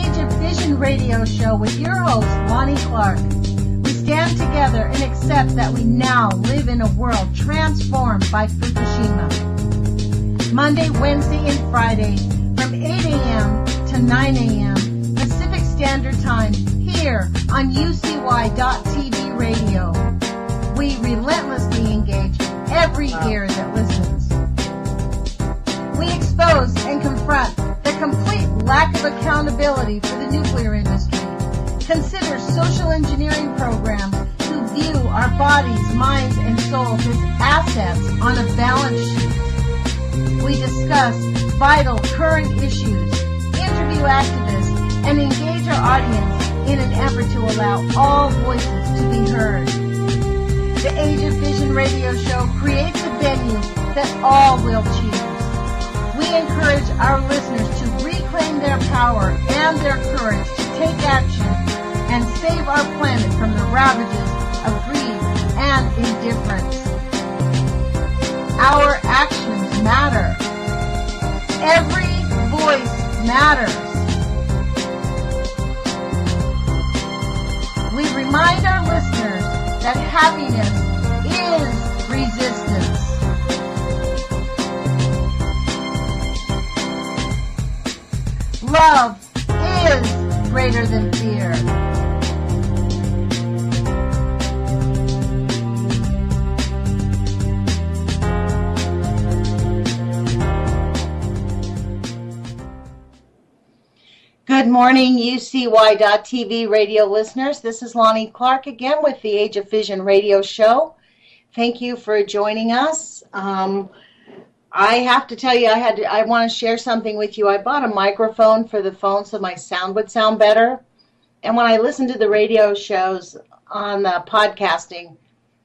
Age of Fission radio show with your host, Lonnie Clark. We stand together and accept that we now live in a world transformed by Fukushima. Monday, Wednesday, and Friday from 8 a.m. to 9 a.m. Pacific Standard Time here on UCY.TV radio. We relentlessly engage every ear that listens. We expose and confront the complete lack of accountability for the nuclear industry. Consider social engineering programs who view our bodies, minds, and souls as assets on a balance sheet. We discuss vital current issues, interview activists, and engage our audience in an effort to allow all voices to be heard. The Age of Fission radio show creates a venue that all will choose. We encourage our listeners to reclaim their power and their courage to take action and save our planet from the ravages of greed and indifference. Our actions matter. Every voice matters. We remind our listeners that happiness is resistance. Love is greater than fear. Good morning, UCY.TV radio listeners. This is Lonnie Clark again with the Age of Fission radio show. Thank you for joining us. I have to tell you, I want to share something with you. I bought a microphone for the phone so my sound would sound better. And when I listened to the radio shows on podcasting,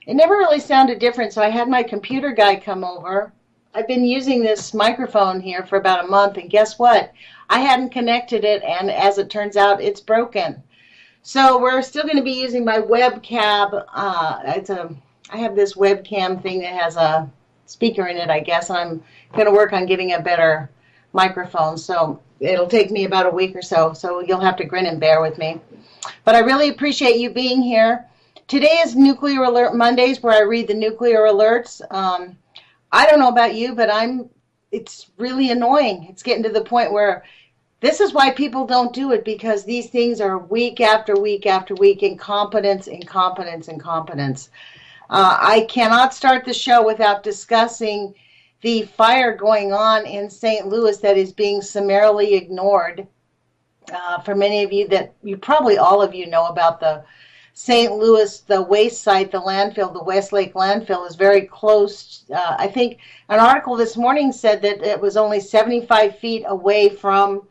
it never really sounded different. So I had my computer guy come over. I've been using this microphone here for about a month, and guess what? I hadn't connected it, and as it turns out, it's broken. So we're still going to be using my webcam. I have this webcam thing that has a speaker in it, I guess, and I'm going to work on getting a better microphone. So it'll take me about a week or so you'll have to grin and bear with me. But I really appreciate you being here. Today is Nuclear Alert Mondays, where I read the nuclear alerts. I don't know about you, but it's really annoying. It's getting to the point where this is why people don't do it, because these things are week after week after week, incompetence. I cannot start the show without discussing the fire going on in St. Louis that is being summarily ignored. For many of you probably all of you know about the St. Louis, the waste site, the landfill, the Westlake landfill is very close. I think an article this morning said that it was only 75 feet away from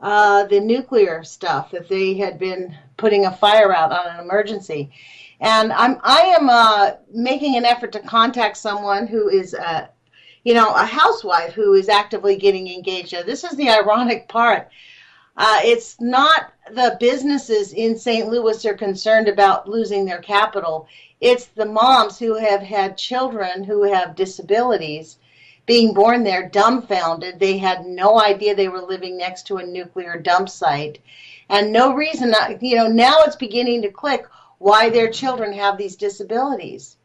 the nuclear stuff, that they had been putting a fire out on an emergency. And I am making an effort to contact someone who is, a housewife who is actively getting engaged. This is the ironic part. It's not the businesses in St. Louis are concerned about losing their capital. It's the moms who have had children who have disabilities being born there, dumbfounded. They had no idea they were living next to a nuclear dump site. And no reason, now it's beginning to click why their children have these disabilities.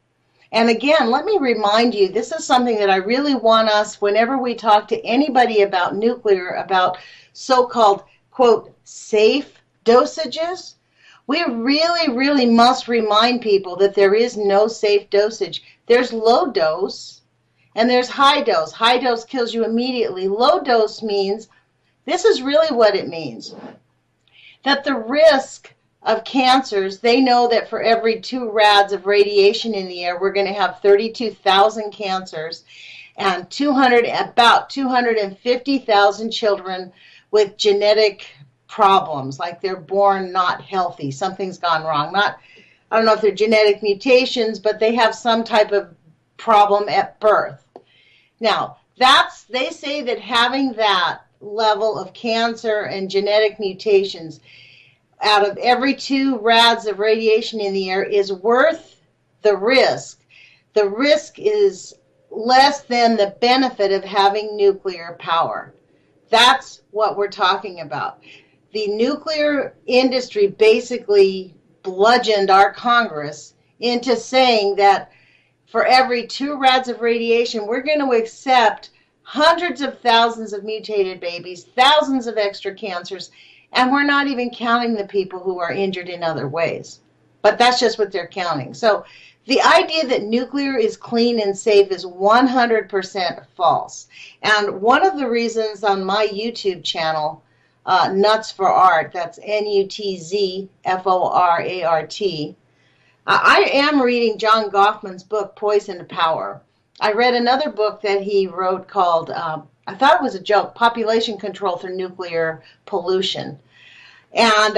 And again, let me remind you, this is something that I really want us, whenever we talk to anybody about nuclear, about so-called, quote, safe dosages, we really, really must remind people that there is no safe dosage. There's low dose and there's high dose. High dose kills you immediately. Low dose means, this is really what it means, that the risk of cancers, they know that for every 2 rads of radiation in the air, we're going to have 32,000 cancers and about 250,000 children with genetic problems, like they're born not healthy. Something's gone wrong. I don't know if they're genetic mutations, but they have some type of problem at birth. Now, they say that having that level of cancer and genetic mutations out of every 2 rads of radiation in the air is worth the risk. The risk is less than the benefit of having nuclear power. That's what we're talking about. the nuclear industry basically bludgeoned our Congress into saying that for every 2 rads of radiation, we're going to accept hundreds of thousands of mutated babies, thousands of extra cancers, and we're not even counting the people who are injured in other ways. But that's just what they're counting. So the idea that nuclear is clean and safe is 100% false. And one of the reasons on my YouTube channel, Nuts for Art, that's NUTZFORART, I am reading John Goffman's book, Poison to Power. I read another book that he wrote called, I thought it was a joke, Population Control Through Nuclear Pollution. And,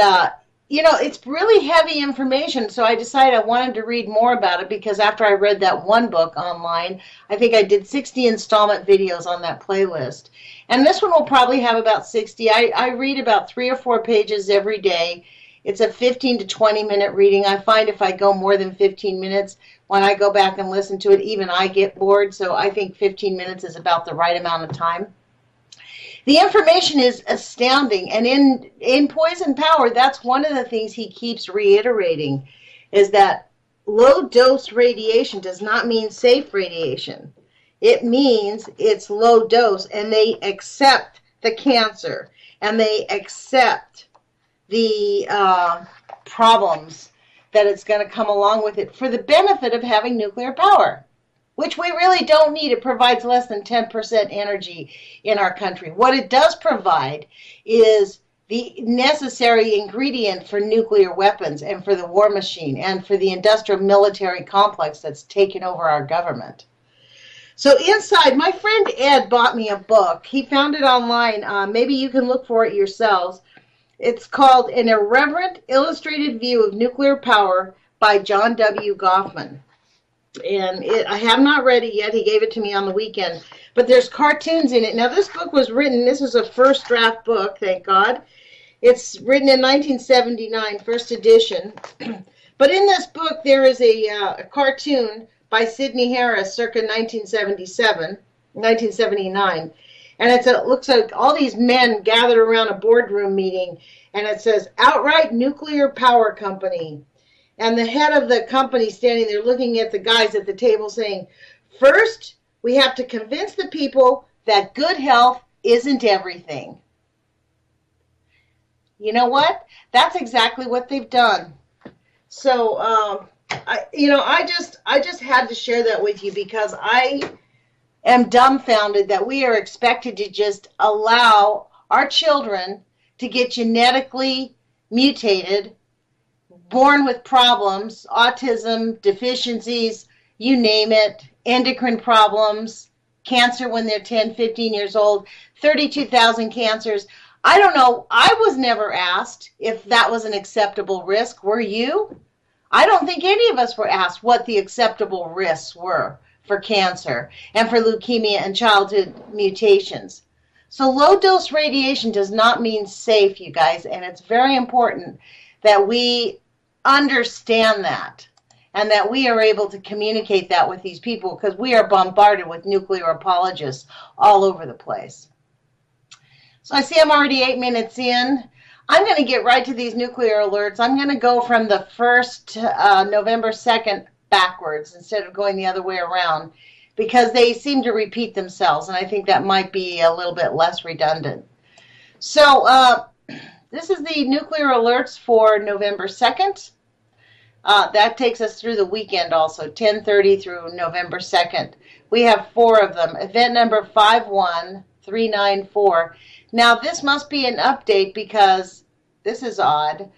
it's really heavy information, so I decided I wanted to read more about it because after I read that one book online, I think I did 60 installment videos on that playlist. And this one will probably have about 60. I read about 3 or 4 pages every day. It's a 15 to 20 minute reading. I find if I go more than 15 minutes, when I go back and listen to it, even I get bored. So I think 15 minutes is about the right amount of time. The information is astounding. And in Poison Power, that's one of the things he keeps reiterating, is that low dose radiation does not mean safe radiation. It means it's low dose, and they accept the cancer, and they accept the problems that it's going to come along with it for the benefit of having nuclear power, which we really don't need. It provides less than 10% energy in our country. What it does provide is the necessary ingredient for nuclear weapons and for the war machine and for the industrial military complex that's taken over our government. So inside, my friend Ed bought me a book. He found it online. Maybe you can look for it yourselves. It's called An Irreverent Illustrated View of Nuclear Power by John W. Goffman. And I have not read it yet. He gave it to me on the weekend. But there's cartoons in it. Now, this book was written, this is a first draft book, thank God. It's written in 1979, first edition. But in this book, there is a cartoon by Sidney Harris, circa 1979. And it looks like all these men gathered around a boardroom meeting, and it says, Outright Nuclear Power Company. And the head of the company standing there looking at the guys at the table saying, first, we have to convince the people that good health isn't everything. You know what? That's exactly what they've done. So, I just had to share that with you because I am dumbfounded that we are expected to just allow our children to get genetically mutated, born with problems, autism, deficiencies, you name it, endocrine problems, cancer when they're 10, 15 years old, 32,000 cancers. I don't know. I was never asked if that was an acceptable risk. Were you? I don't think any of us were asked what the acceptable risks were for cancer and for leukemia and childhood mutations. So low dose radiation does not mean safe, you guys, and it's very important that we understand that and that we are able to communicate that with these people because we are bombarded with nuclear apologists all over the place. So I see I'm already 8 minutes in. I'm going to get right to these nuclear alerts. I'm going to go from the 1st, November 2nd, backwards instead of going the other way around because they seem to repeat themselves, and I think that might be a little bit less redundant. So this is the nuclear alerts for November 2nd. That takes us through the weekend also, 10:30 through November 2nd. We have 4 of them. Event number 51394. Now, this must be an update because this is odd.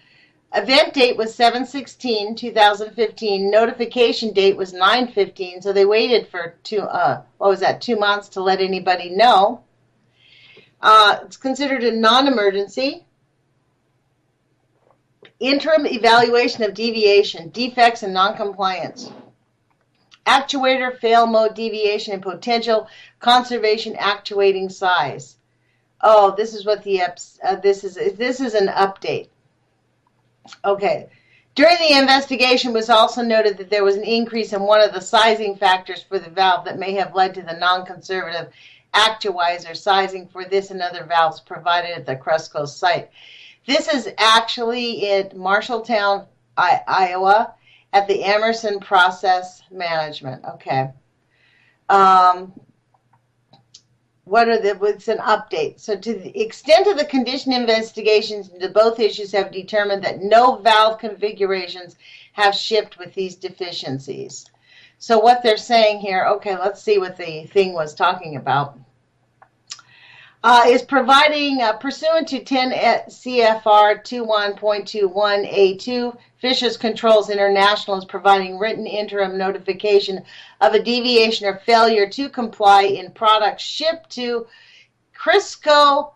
Event date was 7/16/2015. Notification date was 9/15. So they waited for 2 months to let anybody know. It's considered a non-emergency. Interim evaluation of deviation, defects, and non-compliance. Actuator fail mode deviation and potential conservation actuating size. Oh, this is what this is an update. Okay. During the investigation, it was also noted that there was an increase in one of the sizing factors for the valve that may have led to the non-conservative actuizer sizing for this and other valves provided at the Crusco site. This is actually in Marshalltown, Iowa, at the Emerson Process Management. Okay. Um, what's an update? So to the extent of the condition investigations into both issues have determined that no valve configurations have shipped with these deficiencies. So what they're saying here, okay, let's see what the thing was talking about. Is providing, pursuant to 10 CFR 21.21A2, Fisher's Controls International is providing written interim notification of a deviation or failure to comply in products shipped to Crisco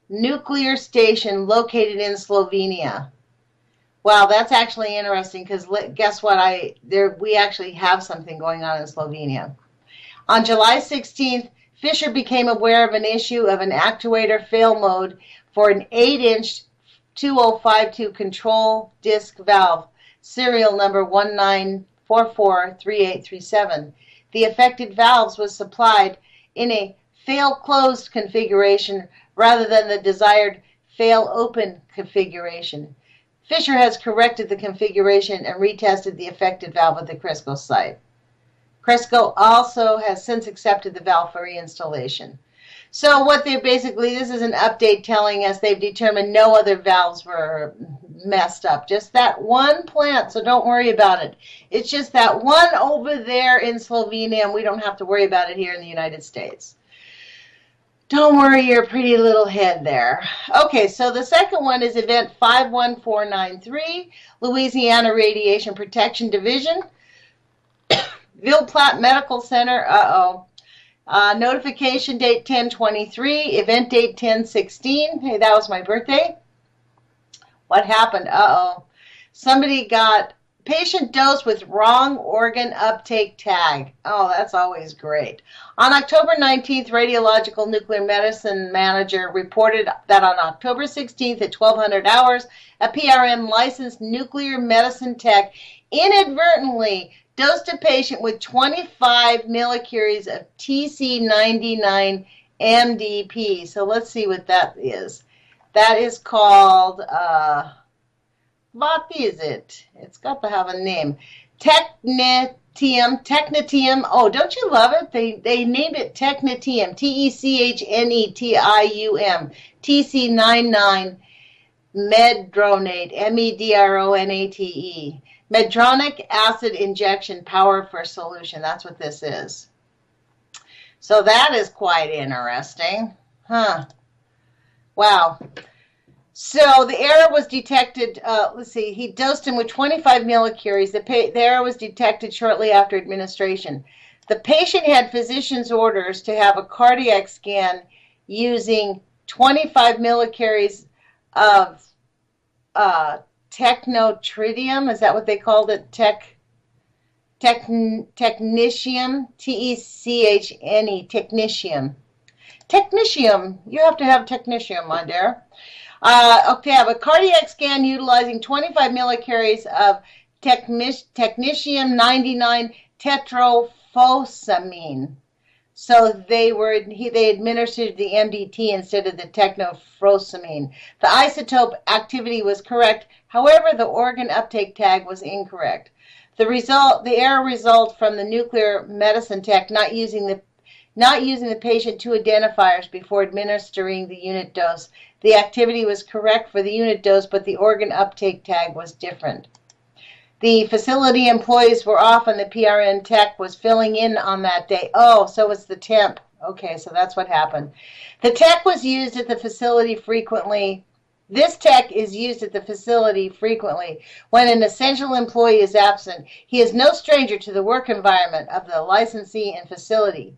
Nuclear Station located in Slovenia. Wow, that's actually interesting because guess what? We actually have something going on in Slovenia. On July 16th, Fisher became aware of an issue of an actuator fail mode for an 8-inch 2052 control disc valve, serial number 19443837. The affected valves was supplied in a fail closed configuration rather than the desired fail open configuration. Fisher has corrected the configuration and retested the affected valve at the Crisco site. Crisco also has since accepted the valve for reinstallation. So what they basically, this is an update telling us they've determined no other valves were messed up. Just that one plant, so don't worry about it. It's just that one over there in Slovenia, and we don't have to worry about it here in the United States. Don't worry your pretty little head there. Okay, so the second one is event 51493, Louisiana Radiation Protection Division. Ville Platte Medical Center, notification date 10/23, event date 10/16. Hey, that was my birthday. What happened? Somebody got patient dosed with wrong organ uptake tag. Oh, that's always great. On October 19th, Radiological Nuclear Medicine Manager reported that on October 16th at 1200 hours, a PRN licensed nuclear medicine tech inadvertently dosed a patient with 25 millicuries of TC99 MDP. So let's see what that is. That is called, what is it? It's got to have a name. Technetium. Oh, don't you love it? They named it Technetium. TECHNETIUM. TC99 Medronate. MEDRONATE. Medronic acid injection power for solution. That's what this is. So that is quite interesting. Huh. Wow. So the error was detected, let's see, he dosed him with 25 millicuries. The error was detected shortly after administration. The patient had physician's orders to have a cardiac scan using 25 millicuries of technotritium, is that what they called it? Technetium, TECHNE, technetium. Technetium, you have to have technetium, my dear. Okay, I have a cardiac scan utilizing 25 millicuries of technetium 99 tetraphosamine. So they administered the MDT instead of the technophosamine. The isotope activity was correct. However, the organ uptake tag was incorrect. The error result from the nuclear medicine tech not using the patient two identifiers before administering the unit dose. The activity was correct for the unit dose, but the organ uptake tag was different. The facility employees were off and the PRN tech was filling in on that day. Oh, so it's the temp. Okay, so that's what happened. The tech was used at the facility frequently. This tech is used at the facility frequently when an essential employee is absent. He is no stranger to the work environment of the licensee and facility.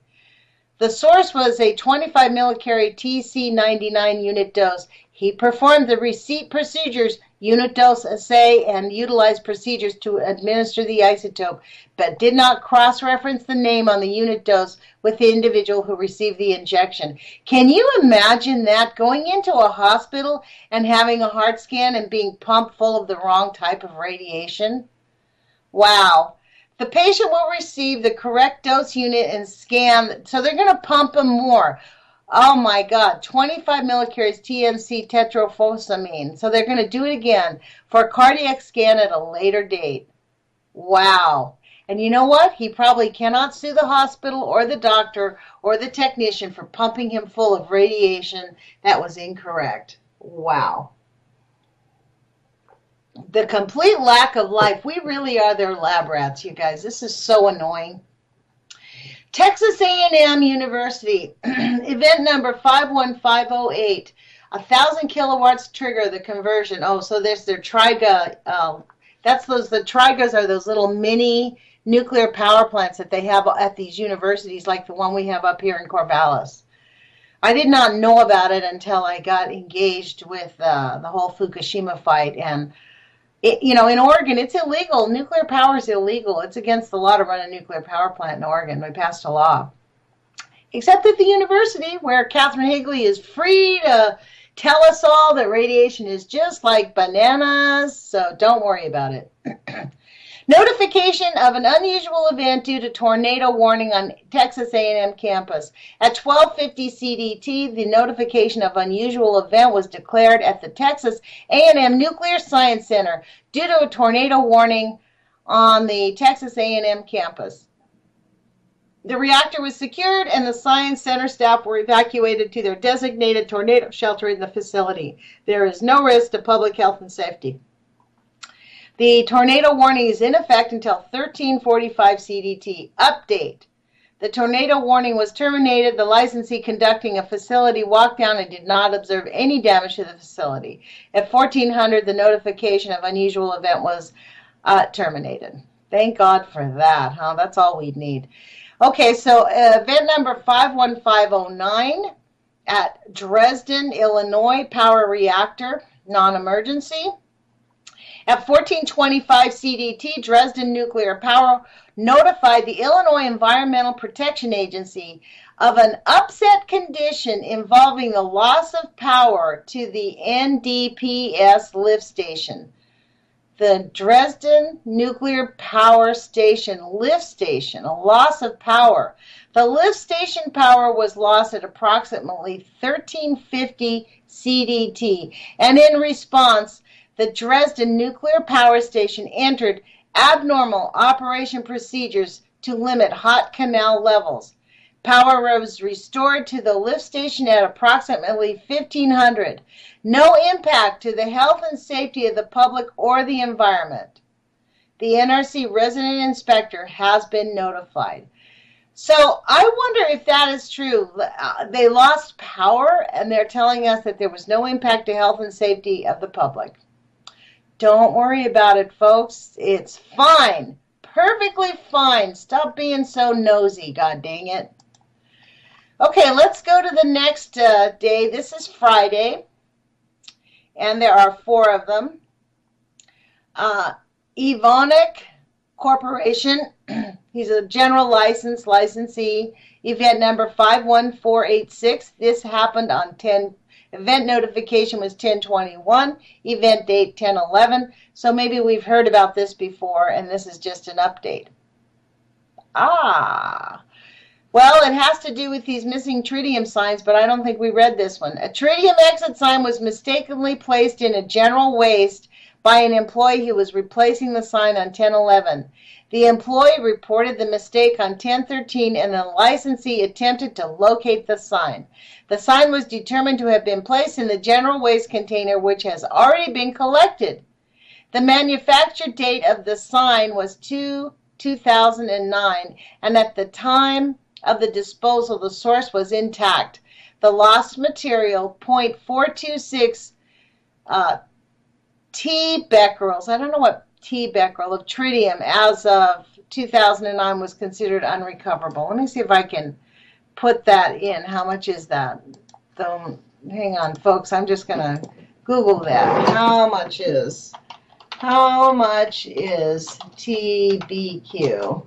The source was a 25 millicurie TC99 unit dose. He performed the receipt procedures, unit dose assay, and utilized procedures to administer the isotope, but did not cross-reference the name on the unit dose with the individual who received the injection. Can you imagine that, going into a hospital and having a heart scan and being pumped full of the wrong type of radiation? Wow. The patient will receive the correct dose unit and scan, so they're going to pump him more. Oh my God, 25 millicuries TNC tetrofosamine. So they're going to do it again for a cardiac scan at a later date. Wow. And you know what? He probably cannot sue the hospital or the doctor or the technician for pumping him full of radiation that was incorrect. Wow. The complete lack of life. We really are their lab rats, you guys. This is so annoying. Texas A&M University, event number 51508, 1,000 kilowatts trigger the conversion. Oh, so there's their Triga. The Trigas are those little mini nuclear power plants that they have at these universities, like the one we have up here in Corvallis. I did not know about it until I got engaged with the whole Fukushima fight, and in Oregon, it's illegal. Nuclear power is illegal. It's against the law to run a nuclear power plant in Oregon. We passed a law. Except at the university, where Catherine Higley is free to tell us all that radiation is just like bananas, so don't worry about it. Notification of an unusual event due to tornado warning on Texas A&M campus. At 12:50 CDT, the notification of unusual event was declared at the Texas A&M Nuclear Science Center due to a tornado warning on the Texas A&M campus. The reactor was secured and the Science Center staff were evacuated to their designated tornado shelter in the facility. There is no risk to public health and safety. The tornado warning is in effect until 13:45 CDT. Update. The tornado warning was terminated. The licensee conducting a facility walked down and did not observe any damage to the facility. At 1400, the notification of unusual event was terminated. Thank God for that, huh? That's all we'd need. Okay, so event number 51509 at Dresden, Illinois, power reactor, non-emergency. At 14:25 CDT, Dresden Nuclear Power notified the Illinois Environmental Protection Agency of an upset condition involving the loss of power to the NDPS lift station. The Dresden Nuclear Power Station lift station, a loss of power. The lift station power was lost at approximately 1350 CDT, and in response, the Dresden Nuclear Power Station entered abnormal operation procedures to limit hot canal levels. Power was restored to the lift station at approximately 1500. No impact to the health and safety of the public or the environment. The NRC resident inspector has been notified. So I wonder if that is true. They lost power and they're telling us that there was no impact to health and safety of the public. Don't worry about it, folks. It's fine. Perfectly fine. Stop being so nosy, god dang it. Okay, let's go to the next day. This is Friday, and there are 4 of them. Evonik Corporation, he's a general licensee, event number 51486. This happened on event notification was 10/21, event date 10/11. So maybe we've heard about this before, and this is just an update. Well, it has to do with these missing tritium signs, but I don't think we read this one. A tritium exit sign was mistakenly placed in a general waste by an employee who was replacing the sign on 10/11. The employee reported the mistake on 10/13, and the licensee attempted to locate the sign. The sign was determined to have been placed in the general waste container, which has already been collected. The manufacture date of the sign was 2009, and at the time of the disposal, the source was intact. The lost material, 0.426 T becquerels, I don't know what T becquerel of tritium as of 2009 was considered unrecoverable. Let me see if I can put that in. How much is that? Hang on, folks. I'm just going to Google that. How much is TBQ?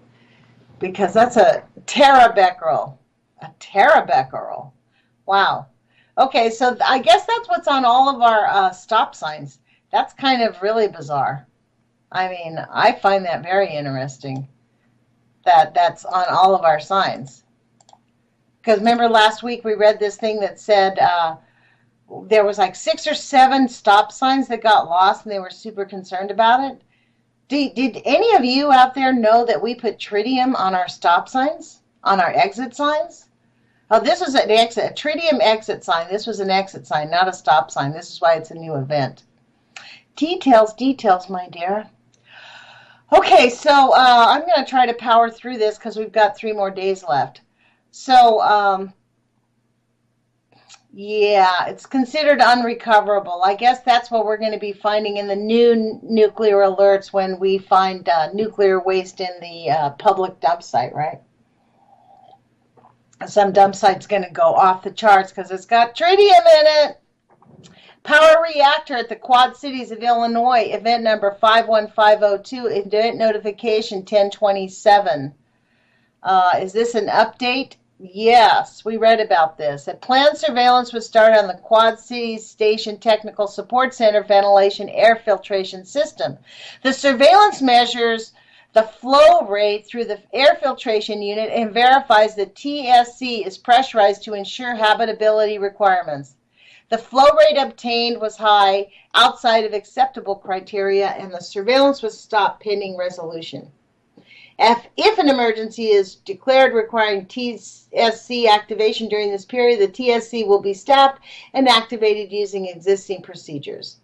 Because that's a terabecquerel. A terabecquerel. Wow. Okay, so I guess that's what's on all of our stop signs. That's kind of really bizarre. I mean, I find that very interesting that that's on all of our signs. Because remember last week we read this thing that said there was like 6 or 7 stop signs that got lost and they were super concerned about it. Did any of you out there know that we put tritium on our stop signs, on our exit signs? Oh, this was an exit, a tritium exit sign. This was an exit sign, not a stop sign. This is why it's a new event. Details, details, my dear. Okay, so I'm going to try to power through this because we've got 3 more days left. So, yeah, it's considered unrecoverable. I guess that's what we're going to be finding in the new nuclear alerts when we find nuclear waste in the public dump site, right? Some dump site's going to go off the charts because it's got tritium in it. Power reactor at the Quad Cities of Illinois, event number 51502, event notification 1027. Is this an update? Yes, we read about this. A planned surveillance was started on the Quad Cities Station Technical Support Center ventilation air filtration system. The surveillance measures the flow rate through the air filtration unit and verifies that TSC is pressurized to ensure habitability requirements. The flow rate obtained was high, outside of acceptable criteria, and the surveillance was stopped pending resolution. If an emergency is declared requiring TSC activation during this period, the TSC will be stopped and activated using existing procedures.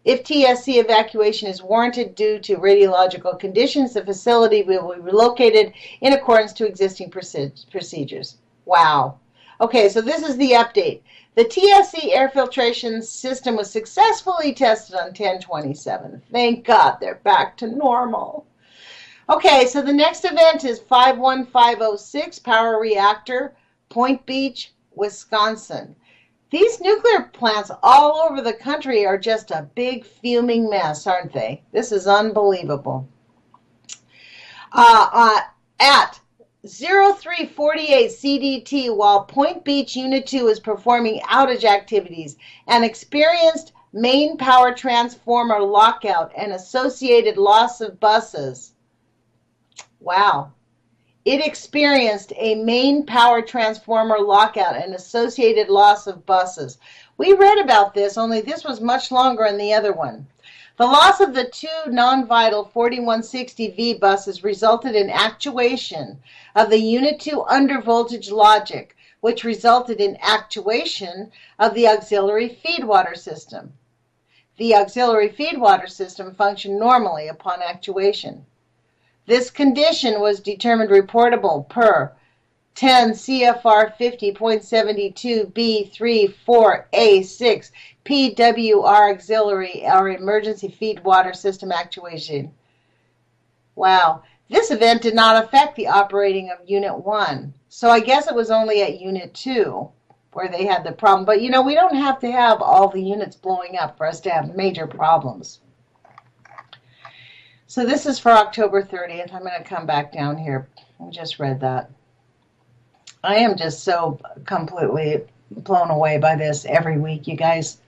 If TSC evacuation is warranted due to radiological conditions, the facility will be relocated in accordance to existing procedures. Wow. Okay, so this is the update. The TSC air filtration system was successfully tested on 10/27. Thank God they're back to normal. Okay, so the next event is 51506, Power Reactor, Point Beach, Wisconsin. These nuclear plants all over the country are just a big fuming mess, aren't they? This is unbelievable. At 0348 CDT, while Point Beach Unit 2 is performing outage activities and experienced main power transformer lockout and associated loss of buses. Wow. It experienced a main power transformer lockout and associated loss of buses. We read about this, only this was much longer than the other one. The loss of the 2 non-vital 4160V buses resulted in actuation of the Unit 2 undervoltage logic, which resulted in actuation of the auxiliary feedwater system. The auxiliary feedwater system functioned normally upon actuation. This condition was determined reportable per 10 CFR 50.72B34A6 PWR auxiliary or emergency feed water system actuation. Wow. This event did not affect the operating of Unit 1. So I guess it was only at Unit 2 where they had the problem. But you know, we don't have to have all the units blowing up for us to have major problems. So this is for October 30th. I'm going to come back down here. I just read that. I am just so completely blown away by this every week, you guys.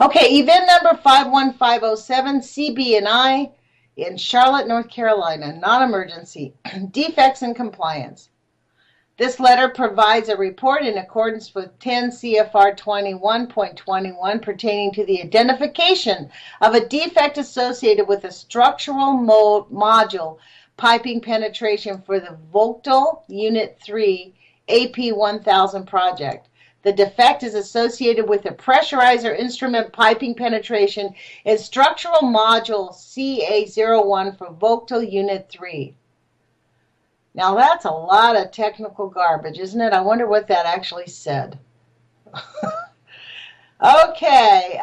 Okay, event number 51507, CB&I in Charlotte, North Carolina, non-emergency, defects in compliance. This letter provides a report in accordance with 10 CFR 21.21 pertaining to the identification of a defect associated with a structural module piping penetration for the Vogtle Unit 3 AP1000 project. The defect is associated with a pressurizer instrument piping penetration in structural module CA01 for Vogtle Unit 3. Now that's a lot of technical garbage, isn't it? I wonder what that actually said. Okay,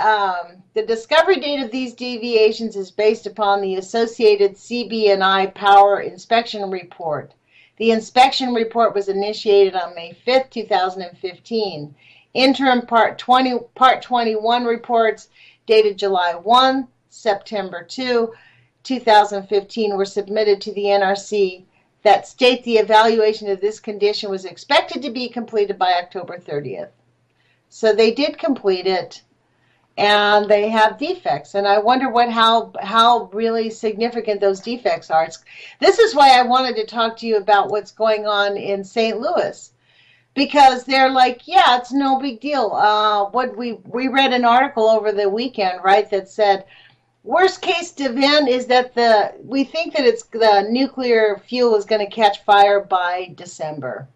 the discovery date of these deviations is based upon the associated CB&I Power Inspection Report. The inspection report was initiated on May 5th, 2015. Interim Part 21 reports dated July 1, September 2, 2015 were submitted to the NRC that state the evaluation of this condition was expected to be completed by October 30th. So they did complete it, and they have defects. And I wonder how really significant those defects are. This is why I wanted to talk to you about what's going on in St. Louis. because they're like, yeah, it's no big deal. What we read an article over the weekend, right, that said worst case event is that we think that it's the nuclear fuel is going to catch fire by December.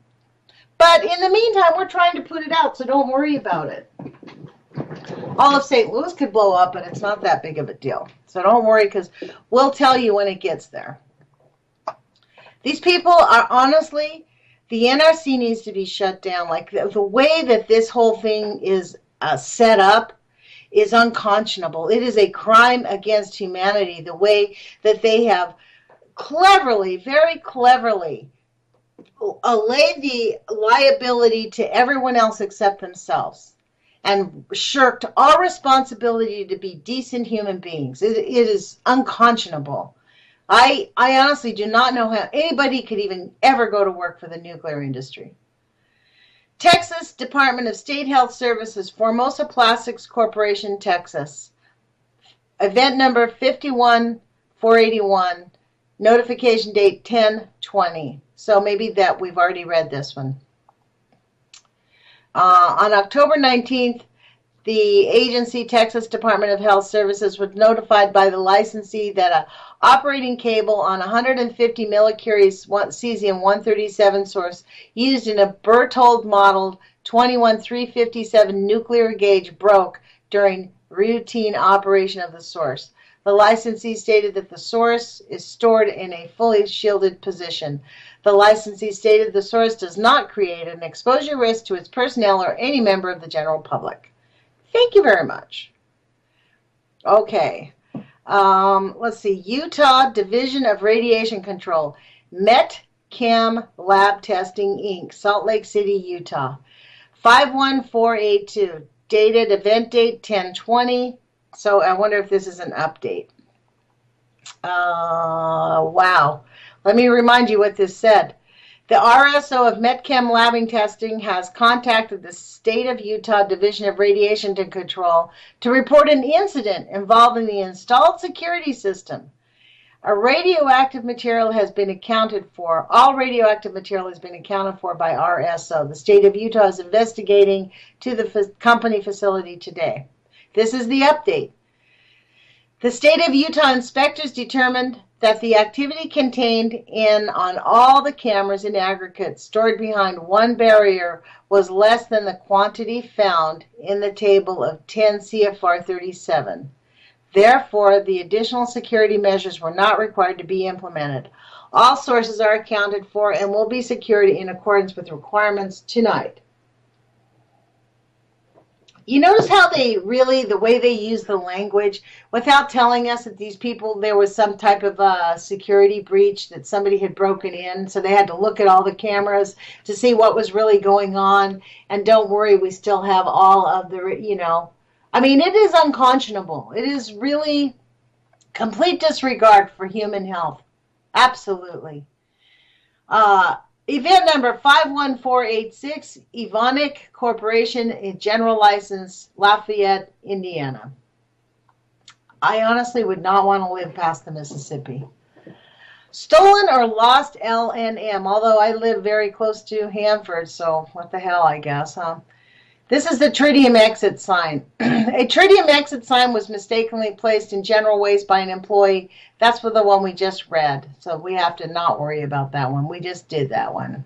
But in the meantime, we're trying to put it out, so don't worry about it. All of St. Louis could blow up, and it's not that big of a deal. So don't worry, because we'll tell you when it gets there. These people are honestly, the NRC needs to be shut down. Like the way that this whole thing is set up is unconscionable. It is a crime against humanity, the way that they have cleverly, very cleverly, laid the liability to everyone else except themselves and shirked all responsibility to be decent human beings. It is unconscionable. I honestly do not know how anybody could even ever go to work for the nuclear industry. Texas Department of State Health Services, Formosa Plastics Corporation, Texas. Event number 51481. Notification date 10/20. So maybe that we've already read this one. On October 19th, the agency, Texas Department of Health Services, was notified by the licensee that a operating cable on 150 millicurie cesium-137 source used in a Berthold modeled 21357 nuclear gauge broke during routine operation of the source. The licensee stated that the source is stored in a fully shielded position. The licensee stated the source does not create an exposure risk to its personnel or any member of the general public. Thank you very much. Okay. Let's see. Utah Division of Radiation Control. METChem Lab Testing, Inc., Salt Lake City, Utah. 51482. Dated event date 10/20. So I wonder if this is an update. Wow. Let me remind you what this said. The RSO of METChem Labbing Testing has contacted the State of Utah Division of Radiation Control to report an incident involving the installed security system. A radioactive material has been accounted for. All radioactive material has been accounted for by RSO. The State of Utah is investigating to the company facility today. This is the update. The State of Utah inspectors determined that the activity contained on all the cameras in aggregate stored behind one barrier was less than the quantity found in the table of 10 CFR 37. Therefore, the additional security measures were not required to be implemented. All sources are accounted for and will be secured in accordance with requirements tonight. You notice how the way they use the language without telling us that these people, there was some type of security breach, that somebody had broken in, so they had to look at all the cameras to see what was really going on. And don't worry, we still have all of the, I mean, it is unconscionable. It is really complete disregard for human health. Absolutely. Event number 51486, Evonik Corporation, General License, Lafayette, Indiana. I honestly would not want to live past the Mississippi. Stolen or lost LNM, although I live very close to Hanford, so what the hell, I guess, huh? This is the tritium exit sign. A tritium exit sign was mistakenly placed in general waste by an employee. That's for the one we just read, so we have to not worry about that one. We just did that one.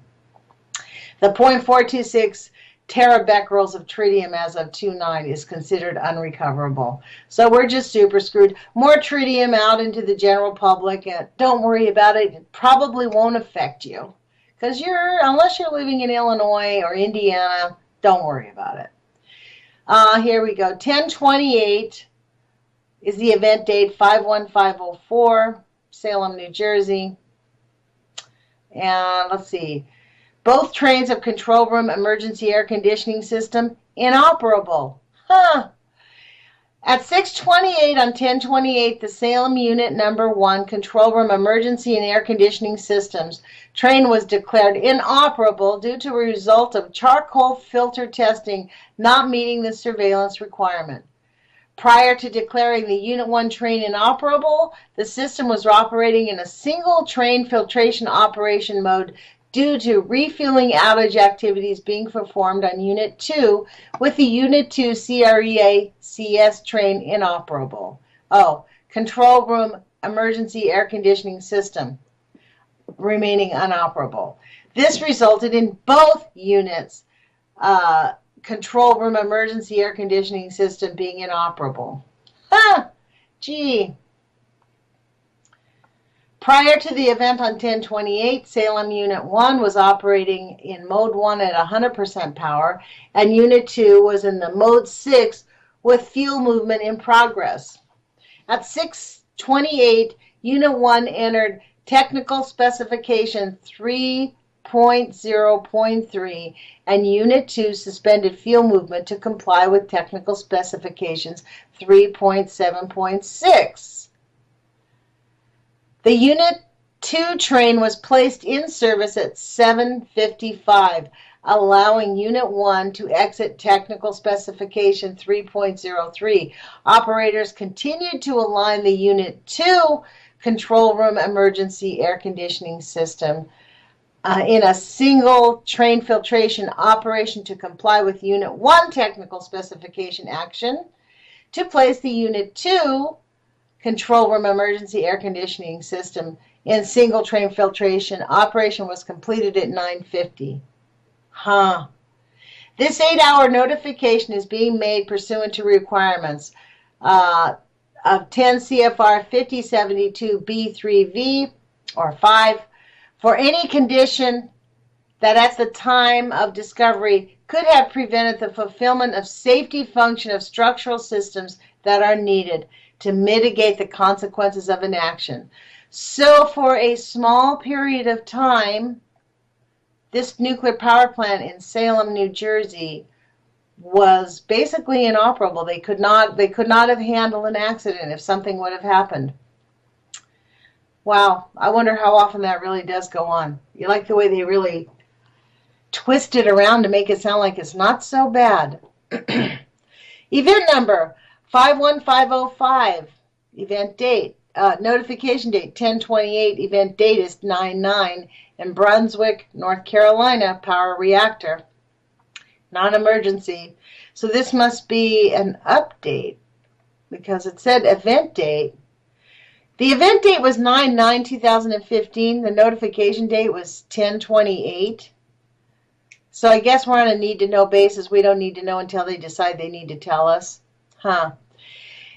The .426 terabecquerels of tritium as of 2/9 is considered unrecoverable. So we're just super screwed. More tritium out into the general public. Don't worry about it. It probably won't affect you, because unless you're living in Illinois or Indiana, don't worry about it. Here we go. 10/28 is the event date, 51504, Salem, New Jersey. And let's see. Both trains of control room emergency air conditioning system inoperable. At 6:28 on 10/28, the Salem Unit Number 1 Control Room Emergency and Air Conditioning Systems train was declared inoperable due to a result of charcoal filter testing not meeting the surveillance requirement. Prior to declaring the Unit 1 train inoperable, the system was operating in a single train filtration operation mode due to refueling outage activities being performed on Unit 2 with the Unit 2 CREA-CS train inoperable. Oh, control room emergency air conditioning system remaining unoperable. This resulted in both units' control room emergency air conditioning system being inoperable. Gee. Prior to the event on 10/28, Salem Unit 1 was operating in Mode 1 at 100% power, and Unit 2 was in the Mode 6 with fuel movement in progress. At 6:28, Unit 1 entered Technical Specification 3.0.3, and Unit 2 suspended fuel movement to comply with Technical Specifications 3.7.6. The Unit 2 train was placed in service at 7:55, allowing Unit 1 to exit Technical Specification 3.03. Operators continued to align the Unit 2 control room emergency air conditioning system in a single train filtration operation to comply with Unit 1 technical specification action. To place the Unit 2 control room emergency air conditioning system in single train filtration operation was completed at 9:50. This 8-hour notification is being made pursuant to requirements of 10 CFR 5072B3V or 5 for any condition that at the time of discovery could have prevented the fulfillment of safety function of structural systems that are needed to mitigate the consequences of an action. So for a small period of time, this nuclear power plant in Salem, New Jersey was basically inoperable. They could not have handled an accident if something would have happened. Wow, I wonder how often that really does go on. You like the way they really twist it around to make it sound like it's not so bad. Event number 51505, event date, notification date 10/28, event date is 9/9 in Brunswick, North Carolina, power reactor. Non-emergency. So this must be an update because it said event date. The event date was 9/9/2015. The notification date was 10/28. So I guess we're on a need-to-know basis. We don't need to know until they decide they need to tell us.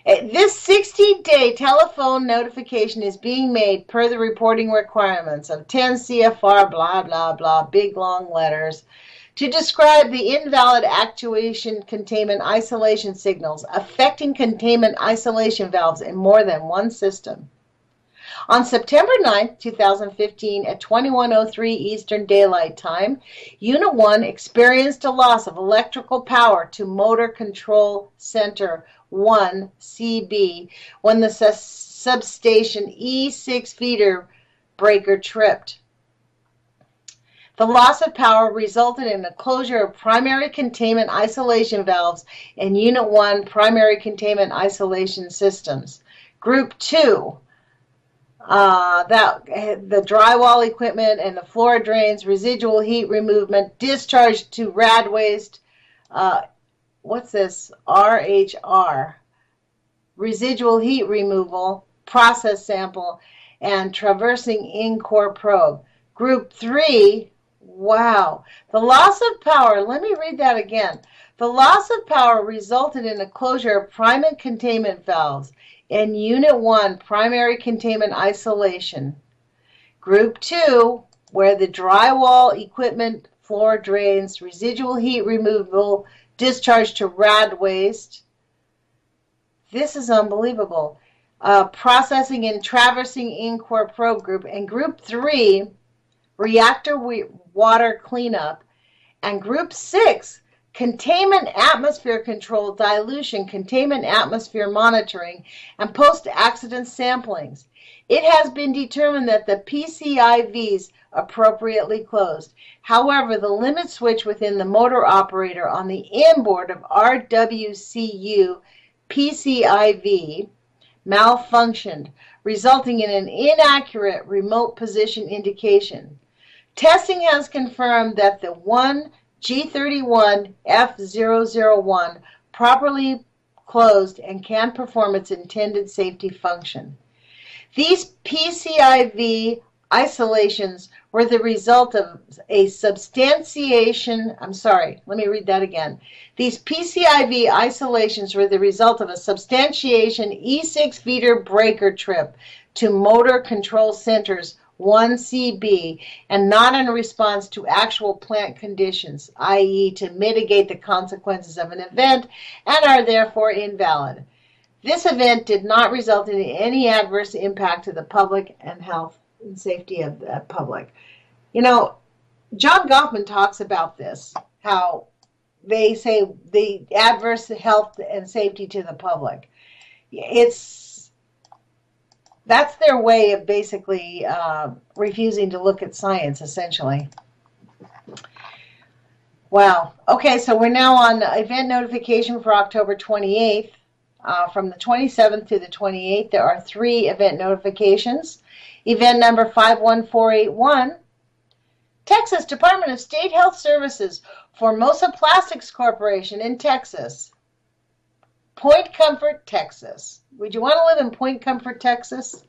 This 60-day telephone notification is being made per the reporting requirements of 10 CFR blah, blah, blah, big long letters, to describe the invalid actuation containment isolation signals affecting containment isolation valves in more than one system. On September 9, 2015, at 21:03 Eastern Daylight Time, Unit 1 experienced a loss of electrical power to Motor Control Center 1 CB when the substation E6 feeder breaker tripped. The loss of power resulted in the closure of primary containment isolation valves in Unit 1 primary containment isolation systems. Group 2, the drywall equipment and the floor drains, residual heat removal, discharge to rad waste, what's this? RHR, residual heat removal, process sample, and traversing in-core probe. Group 3, wow. The loss of power, let me read that again. The loss of power resulted in the closure of primary containment valves in Unit 1 primary containment isolation. Group 2, where the drywall equipment, floor drains, residual heat removal, discharge to rad waste. This is unbelievable. Processing and traversing in-core probe group. And Group 3, reactor water cleanup. And Group 6, containment atmosphere control, dilution, containment atmosphere monitoring, and post-accident samplings. It has been determined that the PCIVs appropriately closed. However, the limit switch within the motor operator on the inboard of RWCU PCIV malfunctioned, resulting in an inaccurate remote position indication. Testing has confirmed that the 1G31F001 properly closed and can perform its intended safety function. These PCIV isolations were the result of a substantiation, let me read that again. These PCIV isolations were the result of a substantiation E6 feeder breaker trip to motor control centers 1CB and not in response to actual plant conditions, i.e. to mitigate the consequences of an event, and are therefore invalid. This event did not result in any adverse impact to the public and health and safety of the public. You know, John Goffman talks about this, how they say the adverse health and safety to the public. That's their way of basically refusing to look at science, essentially. Wow. Okay, so we're now on event notification for October 28th. From the 27th to the 28th, there are 3 event notifications. Event number 51481, Texas Department of State Health Services, Formosa Plastics Corporation in Texas. Point Comfort, Texas. Would you want to live in Point Comfort, Texas?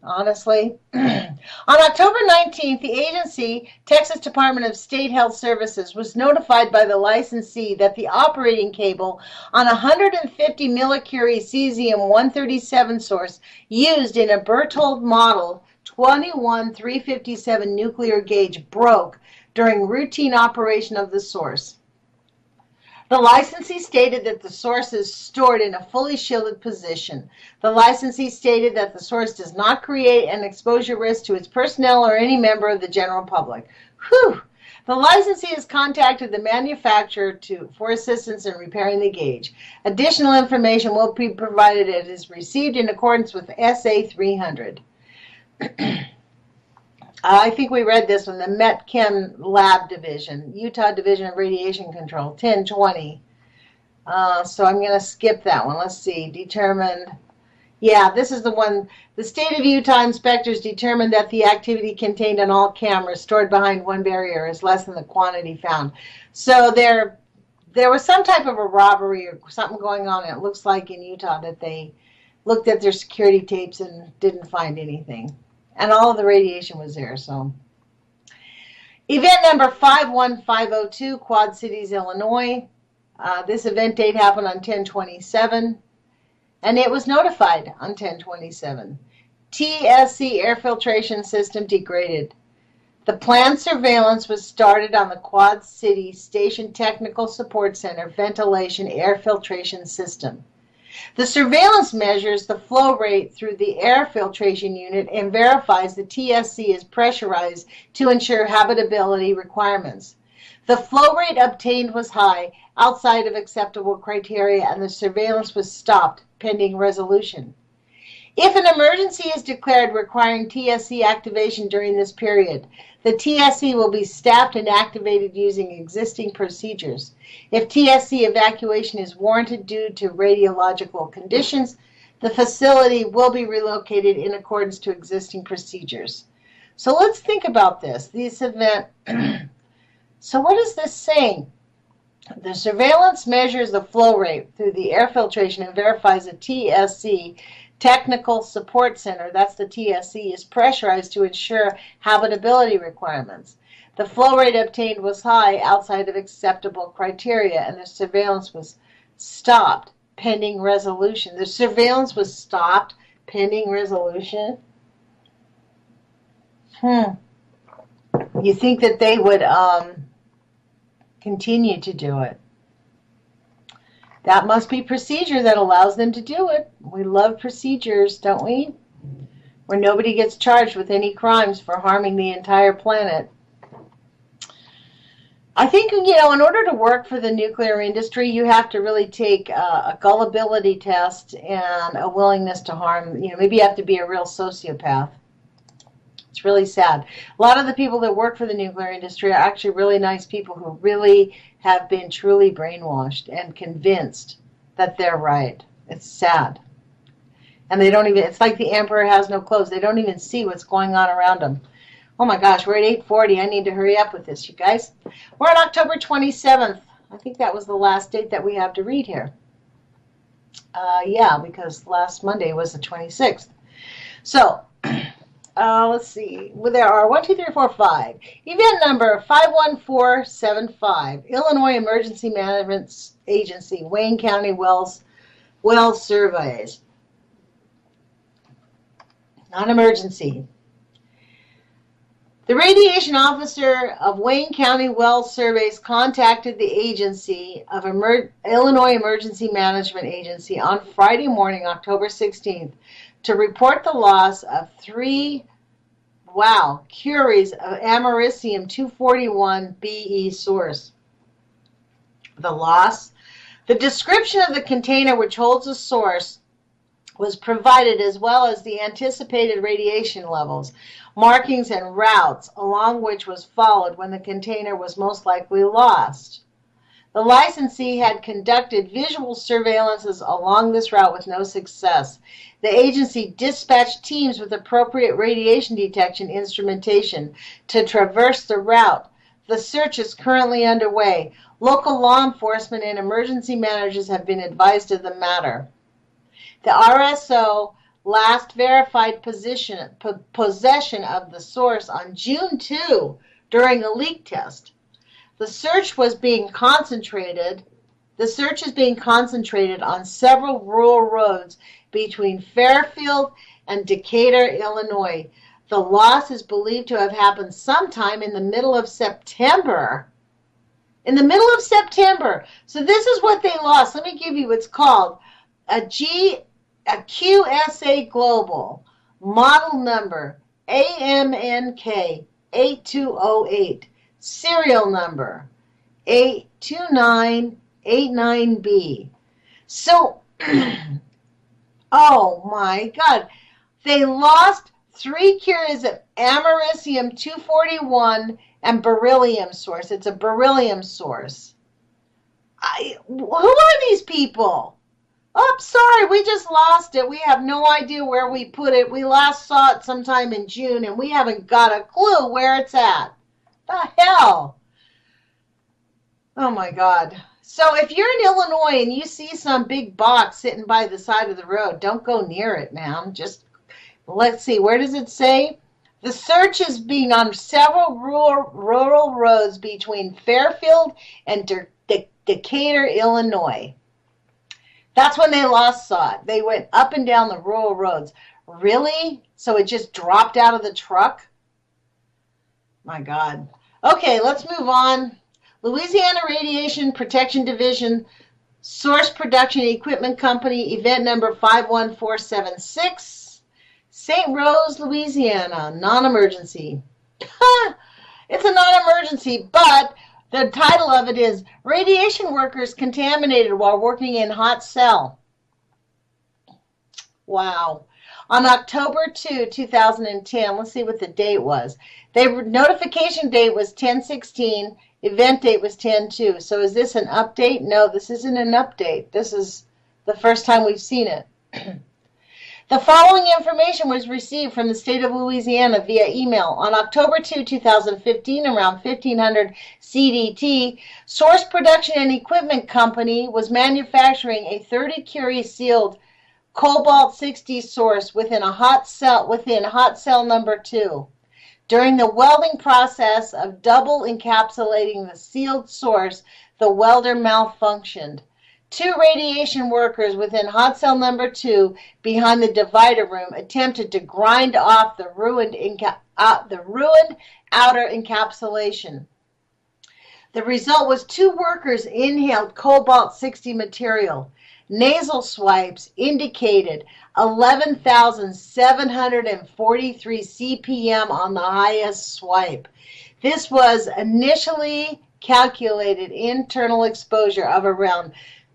Honestly. On October 19th, the agency, Texas Department of State Health Services, was notified by the licensee that the operating cable on a 150 millicurie cesium-137 source used in a Berthold model 21357 nuclear gauge broke during routine operation of the source. The licensee stated that the source is stored in a fully shielded position. The licensee stated that the source does not create an exposure risk to its personnel or any member of the general public. Whew! The licensee has contacted the manufacturer for assistance in repairing the gauge. Additional information will be provided as it is received in accordance with SA 300. I think we read this one, the Met Chem Lab Division, Utah Division of Radiation Control, 1020. So I'm going to skip that one. Let's see. Determined. Yeah, this is the one. The state of Utah inspectors determined that the activity contained on all cameras stored behind one barrier is less than the quantity found. So there was some type of a robbery or something going on, it looks like, in Utah, that they looked at their security tapes and didn't find anything. And all of the radiation was there. So, event number 51502, Quad Cities, Illinois. This event date happened on 10/27, and it was notified on 10/27. TSC air filtration system degraded. The planned surveillance was started on the Quad City Station Technical Support Center ventilation air filtration system. The surveillance measures the flow rate through the air filtration unit and verifies the TSC is pressurized to ensure habitability requirements. The flow rate obtained was high, outside of acceptable criteria, and the surveillance was stopped pending resolution. If an emergency is declared requiring TSC activation during this period, the TSC will be staffed and activated using existing procedures. If TSC evacuation is warranted due to radiological conditions, the facility will be relocated in accordance to existing procedures. So let's think about this. So what is this saying? The surveillance measures the flow rate through the air filtration and verifies a TSC Technical Support Center, that's the TSC, is pressurized to ensure habitability requirements. The flow rate obtained was high, outside of acceptable criteria, and the surveillance was stopped pending resolution. The surveillance was stopped pending resolution? You think that they would continue to do it? That must be procedure that allows them to do it. We love procedures, don't we? Where nobody gets charged with any crimes for harming the entire planet. I think, in order to work for the nuclear industry, you have to really take a gullibility test and a willingness to harm. Maybe you have to be a real sociopath. It's really sad. A lot of the people that work for the nuclear industry are actually really nice people who really have been truly brainwashed and convinced that they're right. It's sad. And they don't even, it's like the emperor has no clothes. They don't even see what's going on around them. Oh my gosh, we're at 8:40. I need to hurry up with this, you guys. We're on October 27th. I think that was the last date that we have to read here. Yeah, because last Monday was the 26th. So, let's see. Well, there are 1, 2, 3, 4, 5. Event number 51475. Illinois Emergency Management Agency, Wayne County Wells Surveys. Non-emergency. The radiation officer of Wayne County Wells Surveys contacted the agency of Illinois Emergency Management Agency on Friday morning, October 16th, to report the loss of 3 curies of americium-241 Be source. The loss. The description of the container which holds the source was provided, as well as the anticipated radiation levels, markings, and routes along which was followed when the container was most likely lost. The licensee had conducted visual surveillances along this route with no success. The agency dispatched teams with appropriate radiation detection instrumentation to traverse the route. The search is currently underway. Local law enforcement and emergency managers have been advised of the matter. The RSO last verified possession of the source on June 2 during a leak test. The search is being concentrated on several rural roads between Fairfield and Decatur, Illinois. The loss is believed to have happened sometime in the middle of September. In the middle of September. So this is what they lost. Let me give you what's called a QSA Global, model number AMNK 8208, serial number 82989B. So, oh my God, they lost 3 curies of americium-241 and beryllium source. It's a beryllium source. Who are these people? Oh, sorry, we just lost it. We have no idea where we put it. We last saw it sometime in June, and we haven't got a clue where it's at. The hell? Oh, my God. So if you're in Illinois and you see some big box sitting by the side of the road, don't go near it, ma'am. Just, let's see, where does it say? The search is being on several rural roads between Fairfield and Decatur, Illinois. That's when they last saw it. They went up and down the rural roads. Really? So it just dropped out of the truck? My God. Okay, let's move on. Louisiana Radiation Protection Division, Source Production Equipment Company, event number 51476, St. Rose, Louisiana, non-emergency. It's a non-emergency, but the title of it is Radiation Workers Contaminated While Working in Hot Cell. Wow. On October 2, 2010, let's see what the date was. The notification date was 10/16. Event date was 10/2. So is this an update? No, this isn't an update. This is the first time we've seen it. The following information was received from the state of Louisiana via email. On October 2, 2015, around 1500 CDT, Source Production and Equipment Company was manufacturing a 30 curie sealed cobalt-60 source within hot cell number 2. During the welding process of double encapsulating the sealed source, the welder malfunctioned. 2 radiation workers within hot cell number 2 behind the divider room attempted to grind off the ruined outer encapsulation. The result was 2 workers inhaled cobalt-60 material. Nasal swipes indicated 11,743 CPM on the highest swipe. This was initially calculated internal exposure of around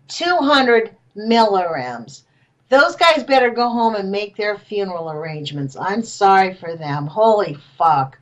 200 milligrams. Those guys better go home and make their funeral arrangements. I'm sorry for them. Holy fuck.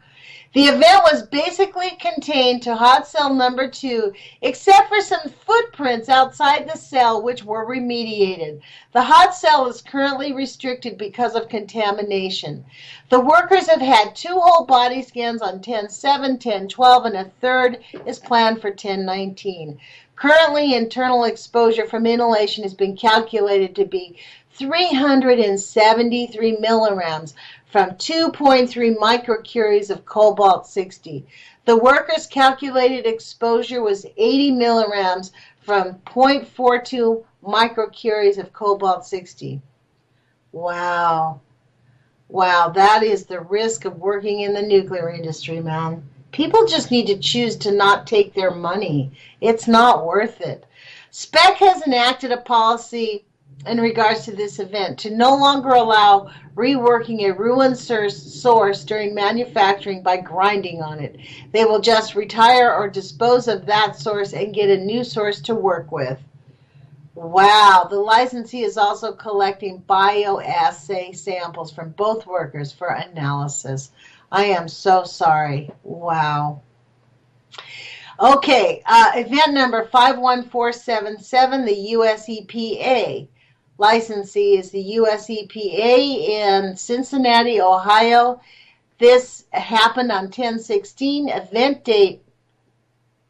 The event was basically contained to hot cell number 2, except for some footprints outside the cell which were remediated. The hot cell is currently restricted because of contamination. The workers have had 2 whole body scans on 10/7, 10/12, and a third is planned for 10/19. Currently, internal exposure from inhalation has been calculated to be 373 milligrams from 2.3 microcuries of cobalt-60. The workers' calculated exposure was 80 milligrams from 0.42 microcuries of cobalt-60. Wow. Wow, that is the risk of working in the nuclear industry, man. People just need to choose to not take their money. It's not worth it. SPEC has enacted a policy in regards to this event to no longer allow reworking a ruined source during manufacturing by grinding on it. They will just retire or dispose of that source and get a new source to work with. Wow, the licensee is also collecting bioassay samples from both workers for analysis. I am so sorry. Wow. Okay, event number 51477, the US EPA. Licensee is the US EPA in Cincinnati, Ohio. This happened on 10/16. Event date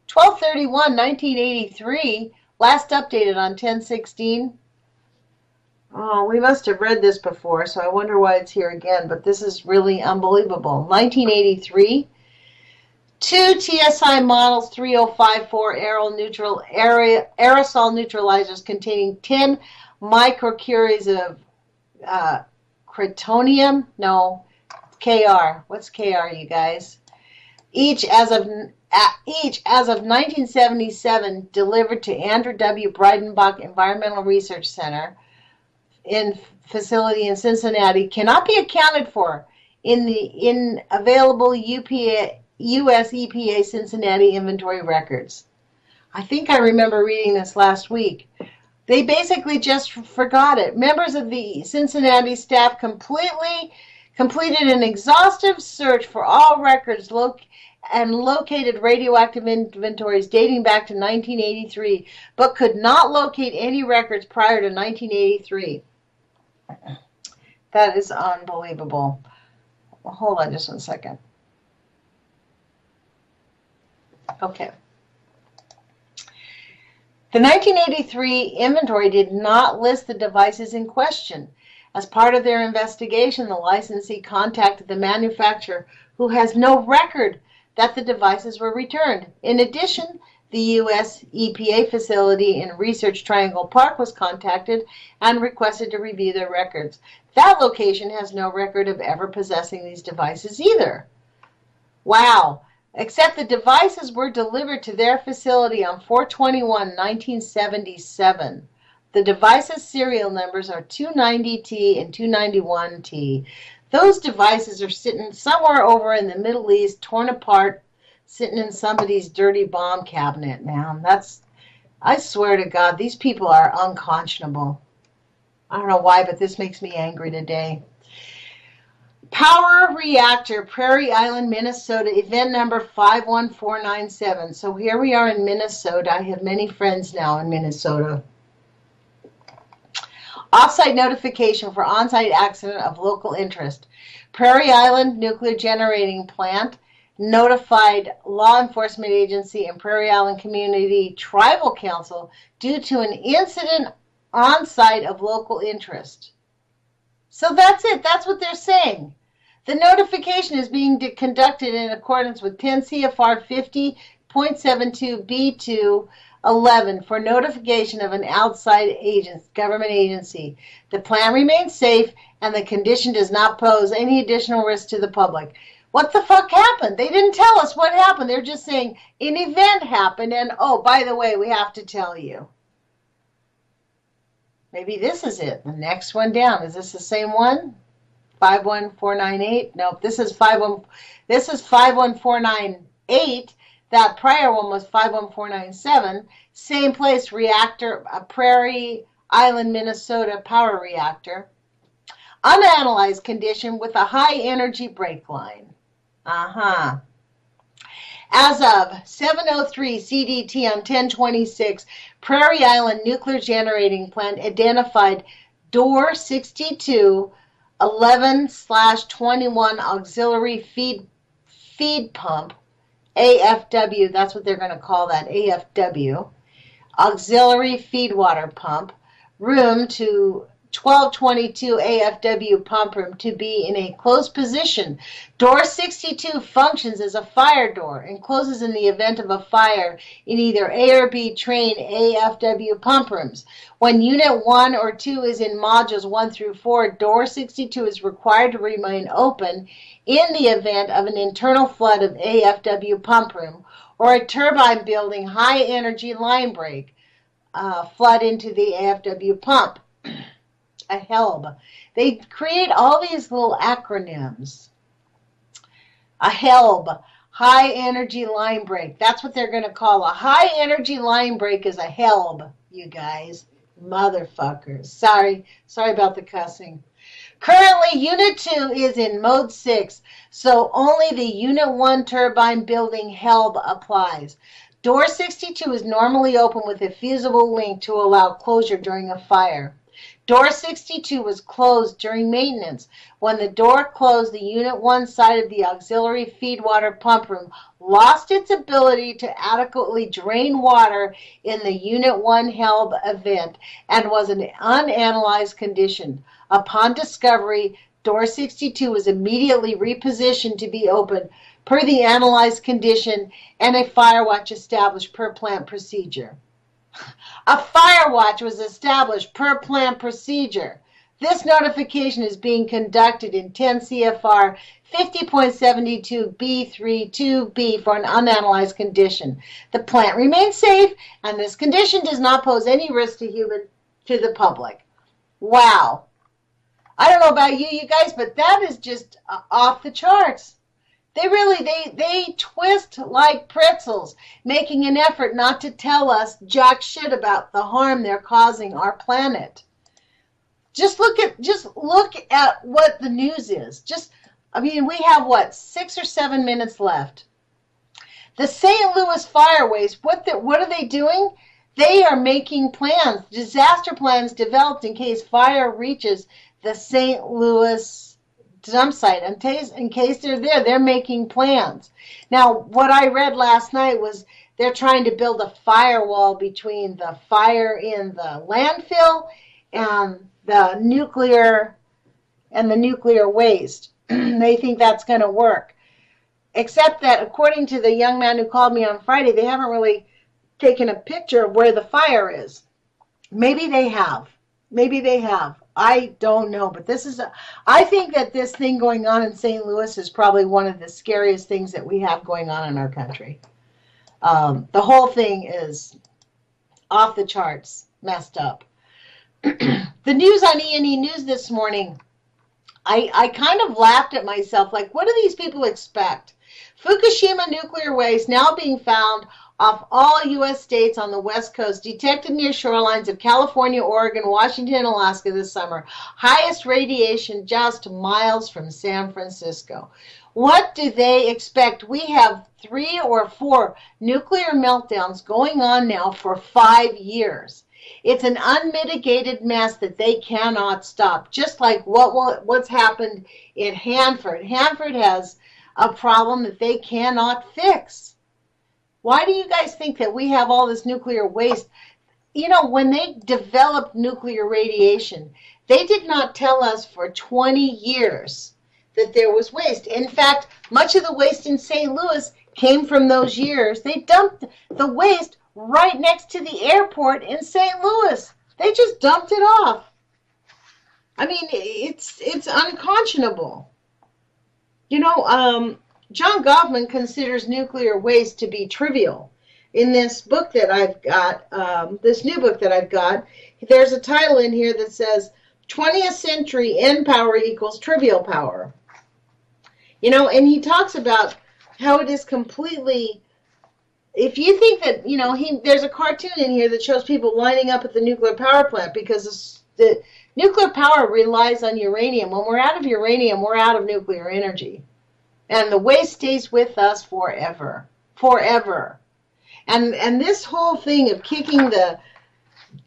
12/31/1983. Last updated on 10/16. Oh, we must have read this before, so I wonder why it's here again, but this is really unbelievable. 1983. 2 TSI models 3054 aerosol neutralizers containing 10 microcuries of cretonium. No, KR. What's KR, you guys? Each as of 1977 delivered to Andrew W. Breidenbach Environmental Research Center in facility in Cincinnati cannot be accounted for in available US EPA Cincinnati inventory records. I think I remember reading this last week. They basically just forgot it. Members of the Cincinnati staff completed an exhaustive search for all records and located radioactive inventories dating back to 1983, but could not locate any records prior to 1983. That is unbelievable. Well, hold on just one second. Okay. The 1983 inventory did not list the devices in question. As part of their investigation, the licensee contacted the manufacturer, who has no record that the devices were returned. In addition, the U.S. EPA facility in Research Triangle Park was contacted and requested to review their records. That location has no record of ever possessing these devices either. Wow. Except the devices were delivered to their facility on 4/21/1977. The devices' serial numbers are 290T and 291T. Those devices are sitting somewhere over in the Middle East, torn apart, sitting in somebody's dirty bomb cabinet, man. I swear to God, these people are unconscionable. I don't know why, but this makes me angry today. Power Reactor, Prairie Island, Minnesota, event number 51497. So here we are in Minnesota. I have many friends now in Minnesota. Offsite notification for on-site accident of local interest. Prairie Island Nuclear Generating Plant notified law enforcement agency and Prairie Island Community Tribal Council due to an incident on-site of local interest. So that's it. That's what they're saying. The notification is being conducted in accordance with 10 CFR 50.72B211 for notification of an outside government agency. The plan remains safe and the condition does not pose any additional risk to the public. What the fuck happened? They didn't tell us what happened. They're just saying an event happened and, oh, by the way, we have to tell you. Maybe this is it. The next one down. Is this the same one? 51498? Nope. This is 51498. That prior one was 51497. Same place, reactor, Prairie Island, Minnesota power reactor. Unanalyzed condition with a high energy break line. Uh-huh. As of 7:03 CDT on 10/26, Prairie Island Nuclear Generating Plant identified door 62 11/21 auxiliary feed pump, AFW, that's what they're going to call that, AFW, auxiliary feed water pump, room to 1222 AFW pump room to be in a closed position. Door 62 functions as a fire door and closes in the event of a fire in either A or B train AFW pump rooms. When Unit 1 or 2 is in modules 1 through 4, door 62 is required to remain open in the event of an internal flood of AFW pump room or a turbine building high energy line break flood into the AFW pump. A HELB. They create all these little acronyms. A HELB, high energy line break. That's what they're going to call a high energy line break is a HELB, you guys. Motherfuckers. Sorry about the cussing. Currently, Unit 2 is in Mode 6, so only the Unit 1 turbine building HELB applies. Door 62 is normally open with a fusible link to allow closure during a fire. Door 62 was closed during maintenance. When the door closed, the Unit 1 side of the auxiliary feed water pump room lost its ability to adequately drain water in the Unit 1 HELB event and was an unanalyzed condition. Upon discovery, door 62 was immediately repositioned to be open per the analyzed condition and a fire watch established per plant procedure. A fire watch was established per plant procedure. This notification is being conducted in 10 CFR 50.72B32B for an unanalyzed condition. The plant remains safe, and this condition does not pose any risk to the public. Wow. I don't know about you guys, but that is just off the charts. They twist like pretzels, making an effort not to tell us jack shit about the harm they're causing our planet. Just look at what the news is. We have 6 or 7 minutes left. The St. Louis fire waste, what are they doing? They are making plans, disaster plans developed in case fire reaches the St. Louis dump site. In case they're there, they're making plans. Now, what I read last night was they're trying to build a firewall between the fire in the landfill and the nuclear waste. They think that's going to work. Except that, according to the young man who called me on Friday, they haven't really taken a picture of where the fire is. Maybe they have. I don't know, but I think that this thing going on in St. Louis is probably one of the scariest things that we have going on in our country. The whole thing is off the charts, messed up. The news on E&E News this morning, I kind of laughed at myself, like, what do these people expect? Fukushima nuclear waste now being found off all U.S. states on the West Coast, detected near shorelines of California, Oregon, Washington, and Alaska this summer. Highest radiation just miles from San Francisco. What do they expect? We have 3 or 4 nuclear meltdowns going on now for 5 years. It's an unmitigated mess that they cannot stop, just like what's happened in Hanford. Hanford has a problem that they cannot fix. Why do you guys think that we have all this nuclear waste? When they developed nuclear radiation, they did not tell us for 20 years that there was waste. In fact, much of the waste in St. Louis came from those years. They dumped the waste right next to the airport in St. Louis. They just dumped it off. It's unconscionable. John Goffman considers nuclear waste to be trivial. In this book that I've got, this new book that I've got, there's a title in here that says 20th century end power equals trivial power. And he talks about how it is completely, if you think that, there's a cartoon in here that shows people lining up at the nuclear power plant because the nuclear power relies on uranium. When we're out of uranium, we're out of nuclear energy. And the waste stays with us forever. forever. And this whole thing of kicking the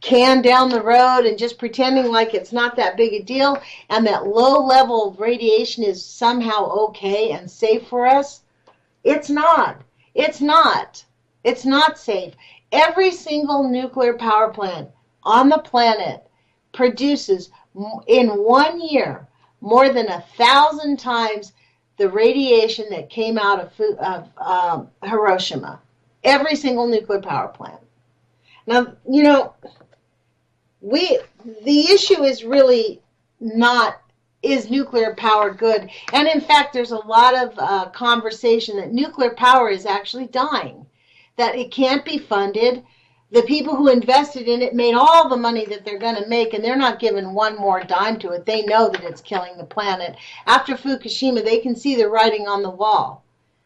can down the road and just pretending like it's not that big a deal and that low level of radiation is somehow okay and safe for us, it's not. It's not. It's not safe. Every single nuclear power plant on the planet produces in 1 year more than 1,000 times the radiation that came out of Hiroshima. Every single nuclear power plant. Now, you know, the issue is really not, is nuclear power good? And in fact, there's a lot of conversation that nuclear power is actually dying, that it can't be funded. The people who invested in it made all the money that they're going to make, and they're not giving one more dime to it. They know that it's killing the planet. After Fukushima, they can see the writing on the wall.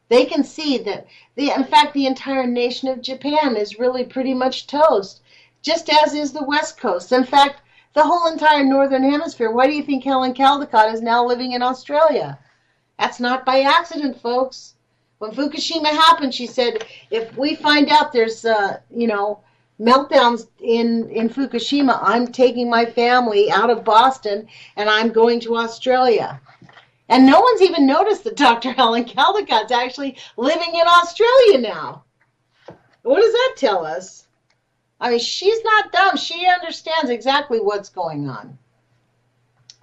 They can see that, in fact, the entire nation of Japan is really pretty much toast, just as is the West Coast. In fact, the whole entire Northern Hemisphere. Why do you think Helen Caldicott is now living in Australia? That's not by accident, folks. When Fukushima happened, she said, if we find out there's, meltdowns in Fukushima, I'm taking my family out of Boston and I'm going to Australia. And no one's even noticed that Dr. Helen Caldicott's actually living in Australia now. What does that tell us? I mean, she's not dumb. She understands exactly what's going on.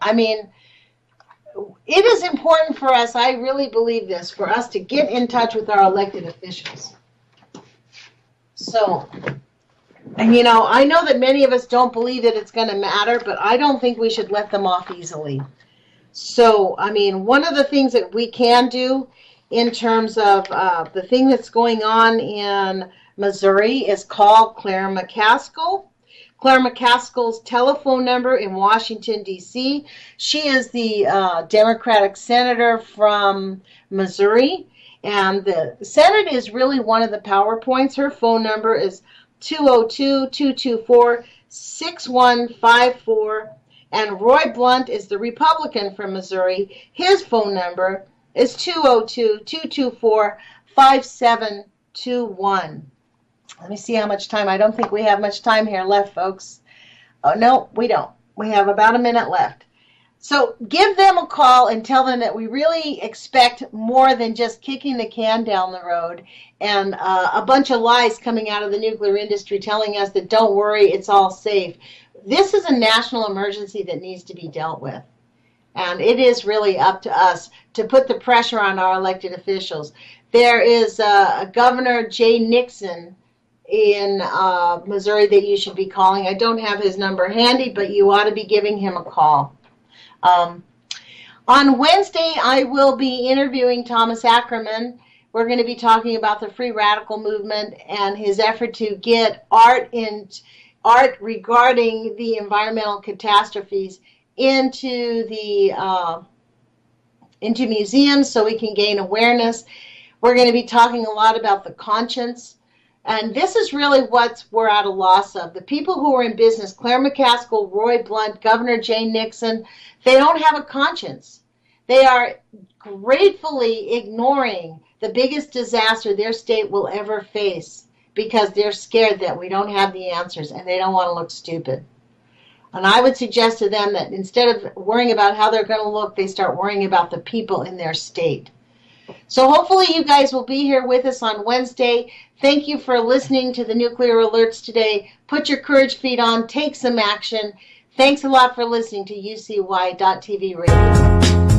I mean, it is important for us, I really believe this, for us to get in touch with our elected officials. So, and you know, I know that many of us don't believe that it's going to matter, but I don't think we should let them off easily. So, I mean, one of the things that we can do in terms of the thing that's going on in Missouri is call Claire McCaskill. Claire McCaskill's telephone number in Washington, D.C. She is the Democratic senator from Missouri, and the Senate is really one of the PowerPoints. Her phone number is 202-224-6154. And Roy Blunt is the Republican from Missouri. His phone number is 202-224-5721. Let me see how much time. I don't think we have much time here left, folks. Oh, no, we don't. We have about a minute left. So give them a call and tell them that we really expect more than just kicking the can down the road and a bunch of lies coming out of the nuclear industry telling us that don't worry, it's all safe. This is a national emergency that needs to be dealt with. And it is really up to us to put the pressure on our elected officials. There is Governor Jay Nixon in Missouri that you should be calling. I don't have his number handy, but you ought to be giving him a call. On Wednesday, I will be interviewing Thomas Ackerman. We're going to be talking about the free radical movement and his effort to get art regarding the environmental catastrophes into museums so we can gain awareness. We're going to be talking a lot about the conscience. And this is really what we're at a loss of. The people who are in business, Claire McCaskill, Roy Blunt, Governor Jay Nixon, they don't have a conscience. They are gratefully ignoring the biggest disaster their state will ever face because they're scared that we don't have the answers and they don't want to look stupid. And I would suggest to them that instead of worrying about how they're going to look, they start worrying about the people in their state. So hopefully you guys will be here with us on Wednesday. Thank you for listening to the Nuclear Alerts today. Put your courage feet on. Take some action. Thanks a lot for listening to UCY.TV Radio.